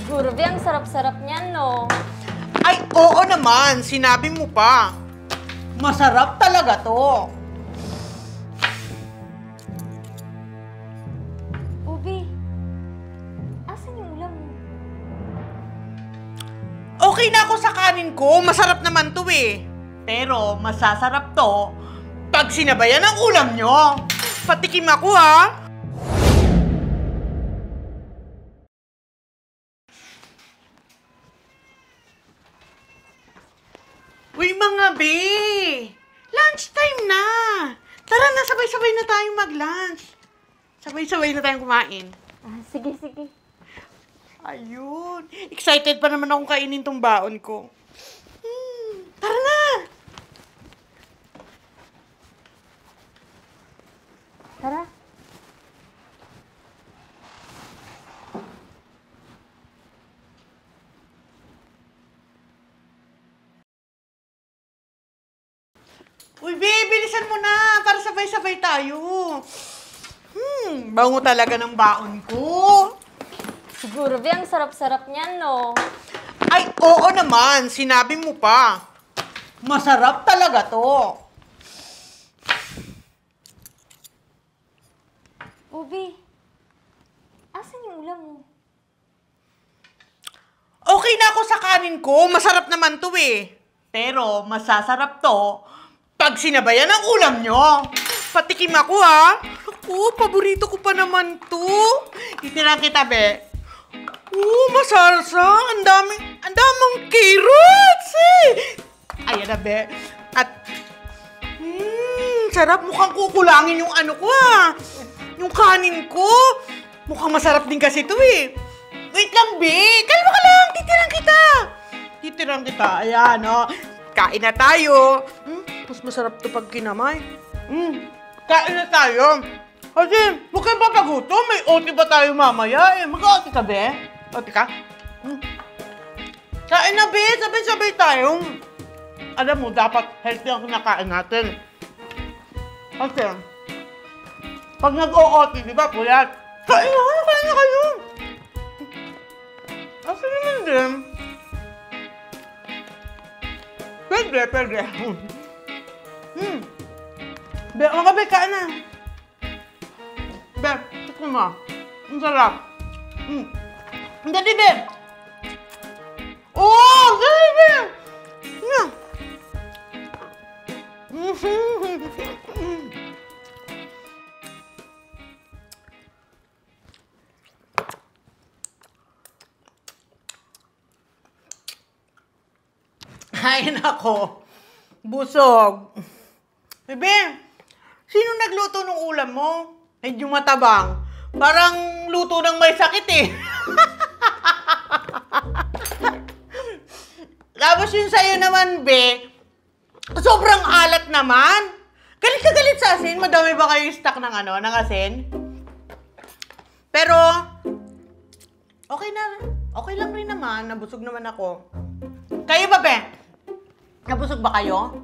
Siguro, Be, ang sarap-sarap niyan, no? Ay, oo naman. Sinabi mo pa. Masarap talaga to. Be, asan yung ulam mo? Okay na ako sa kanin ko. Masarap naman to eh. Pero masasarap to pag sinabayan ang ulam nyo. Patikim ako ha. Uy mga be! Lunchtime na! Tara na, sabay-sabay na tayong mag-lunch. Sabay-sabay na tayong kumain. Sige, sige. Ayun. Excited pa naman akong kainin tong baon ko. Tara na! Tara. Uy, be, bilisan mo na para sabay-sabay tayo. Bango talaga ng baon ko. Siguro, Be, ang sarap-sarap niyan, no? Ay, oo naman. Sinabi mo pa. Masarap talaga to. Be, asan yung ulam mo? Okay na ako sa kanin ko. Masarap naman to eh. Pero masasarap to pag sinabayan ang ulam nyo. Patikim ako ha. Ako, paborito ko pa naman to. Titira kita, be. Masarsa. Ang damang carrots eh. Ayan na, be. At, sarap. Mukhang kukulangin yung ano ko ha. Yung kanin ko. Mukhang masarap din kasi to eh. Wait lang, be. Kalma ka lang. Titirang kita. Titirang kita. Ayan, oh. Kain na tayo. Mas masarap to pag kinamay. Kain na tayo. Kasi, huwag kayong papagutom. May OT ba tayo mamaya eh. Mag-OT ka, be? OT ka? Kain na, be. Sabay-sabay tayo. Alam mo, dapat healthy ang kinakain natin. Kasi, pag nag-OT, di ba, puyat? Kain na kayo. Asa naman din? Pwede. Be, mga be, kain na. Be, tikman mo. Ang sarap. Dali, be. Oh, dali, be. Ay, nako. Busog. Bebe, sino nagluto ng ulam mo? Medyo matabang. Parang luto ng may sakit eh. Tapos yun sa'yo naman, be, sobrang alat naman. Galit ka galit sa asin. Madami ba kayo stock ng ng asin? Pero, okay na. Okay lang rin naman. Nabusog naman ako. Kayo ba, be? Nabusog ba kayo?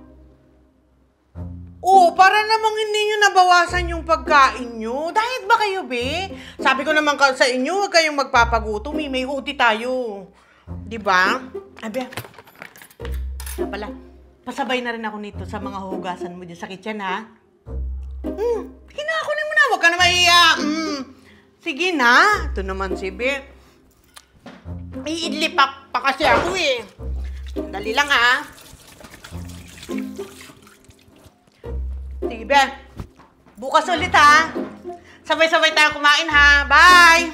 Oo, para namang hindi nyo nabawasan yung pagkain nyo. Diet ba kayo, be? Sabi ko naman sa inyo, huwag kayong magpapagutom. May uti tayo. Diba? Abe, na pala, pasabay na rin ako nito sa mga hugasan mo dyan sa kitchen, ha? Kinakunin mo na, huwag ka na mahiya. Sige na. Ito naman si be. Iidli pa kasi ako eh. Dali lang, ha? Sige, be. Bukas ulit, ha? Sabay-sabay tayo kumain, ha? Bye!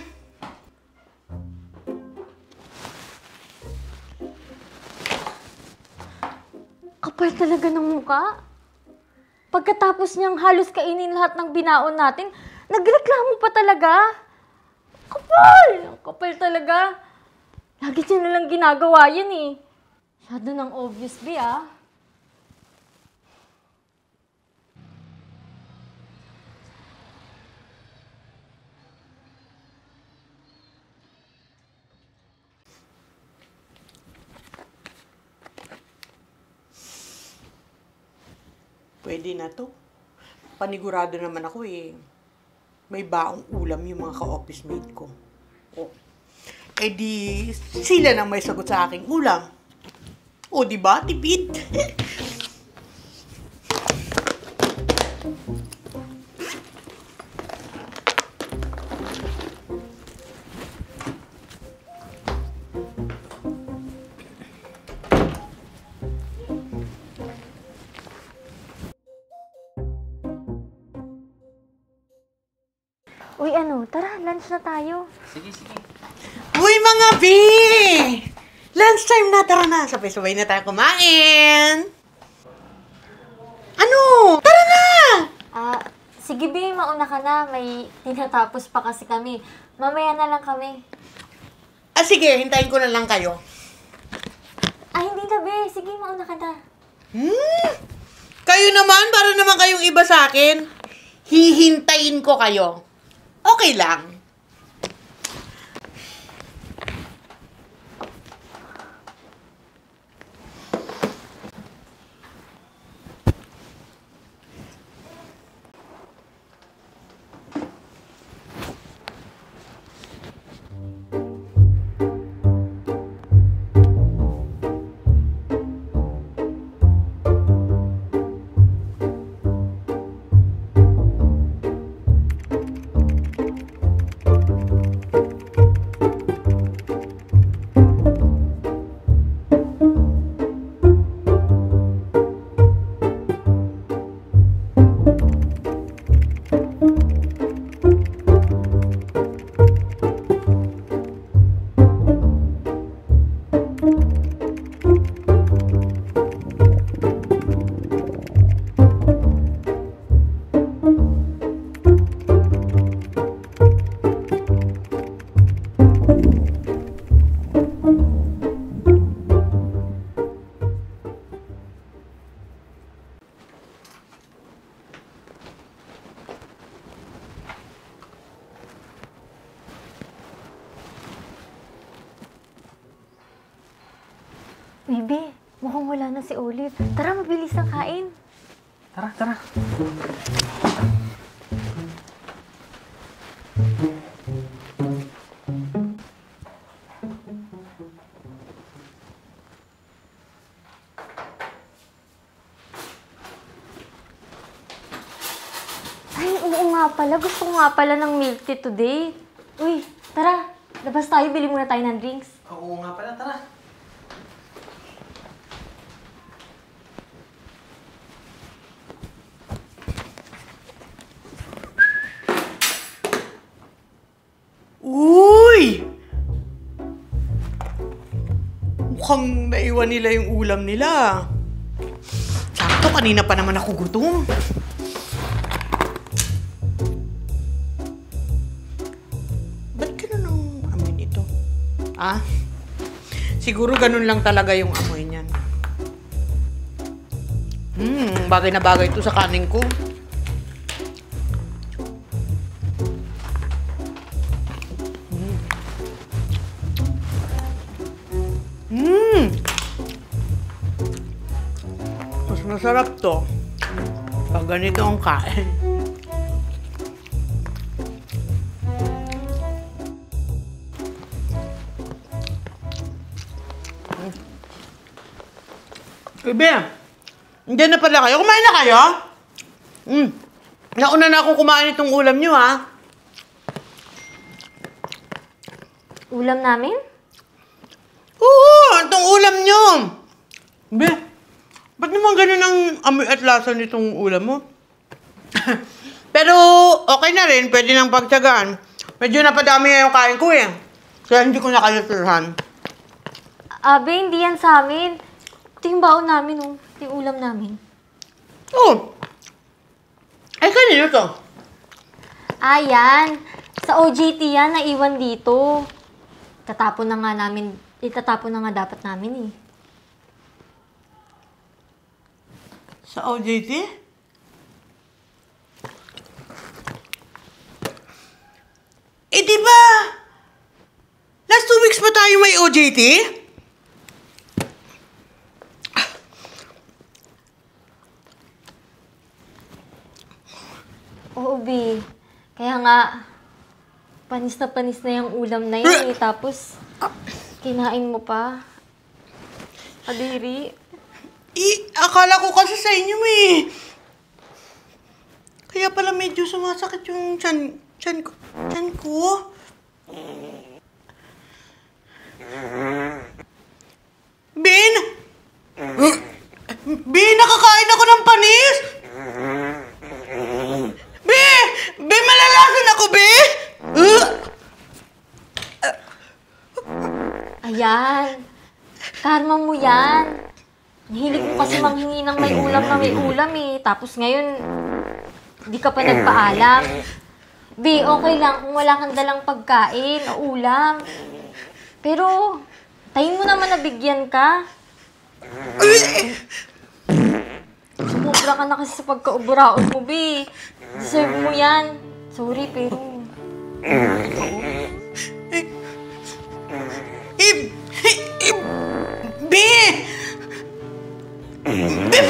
Kapal talaga ng mukha. Pagkatapos niyang halos kainin lahat ng binaon natin, nagreklamo pa talaga. Kapal! Ang kapal talaga. Lagi siya nalang ginagawa yan eh. Masyado ng obvious, be, ah. Pwede na to. Panigurado naman ako eh. May baong ulam yung mga ka-office mate ko. Oh. Eh di, sila na may sagot sa aking ulam. O, di ba? Tipid. Uy, tara, lunch na tayo. Sige, sige. Uy, mga B! Lunchtime na, tara na. Sabay-sabay na tayo kumain. Ano? Tara na! Sige, Be, mauna ka na. May tinatapos pa kasi kami. Mamaya na lang kami. Sige, hintayin ko na lang kayo. Hindi na, Be. Sige, mauna ka na. Kayo naman, para naman kayong iba sa akin. Hihintayin ko kayo. Okay lang. Uy, Be, mukhang wala na si Olive. Tara, mabilis na kain. Tara, tara. Ay, oo nga pala. Gusto ko nga pala ng milk tea today. Uy, tara. Labas tayo, bili muna tayo ng drinks. Oo nga pala, tara. Uy! Mukhang naiwan nila yung ulam nila. Sakto, kanina pa naman ako gutom. Ba't ganun ang amoy nito? Siguro ganun lang talaga yung amoy niyan. Bagay na bagay ito sa kanin ko. Mas masarap to pag ganito ang kain. Bebe, nandiyan na pala kayo. Kumain na kayo? Nauna na akong kumain itong ulam nyo, ha? Ulam namin? Oo, itong ulam nyo. Be, ba't naman ganun ang amoy at lasa nitong ulam mo? Pero okay na rin, pwede nang pagtsagaan. Medyo napadami na yung kain ko eh. Kaya hindi ko nakaluturhan. Be, hindi yan sa amin. Ito yung baon namin, oh. Ito yung ulam namin. Oh! Ay, kanino to? Yan. Sa OJT yan, naiwan dito. Itatapon na nga dapat namin, eh. Sa OJT? Di ba? Last 2 weeks pa tayo may OJT? Oo, B. Kaya nga, panis na yung ulam na yun, eh. Tapos, Kinain mo pa? Kadiri? Akala ko kasi sa inyo eh. Kaya pala medyo sumasakit yung tiyan ko. Tiyan ko. Ben! Ben, nakakain ako ng panis! Be! Be, malalason ako, Be! Ayan. Karma mo yan. Hilig mo kasi manghingi ng may ulam na may ulam eh. Tapos ngayon, di ka pa nagpaalam. Be, okay lang kung wala kang dalang pagkain o ulam. Pero, tayin mo naman na bigyan ka. Sumubra ka na kasi sa pagkauburaot mo, Be. Deserve mo yan. Sorry, pero... Be! Be,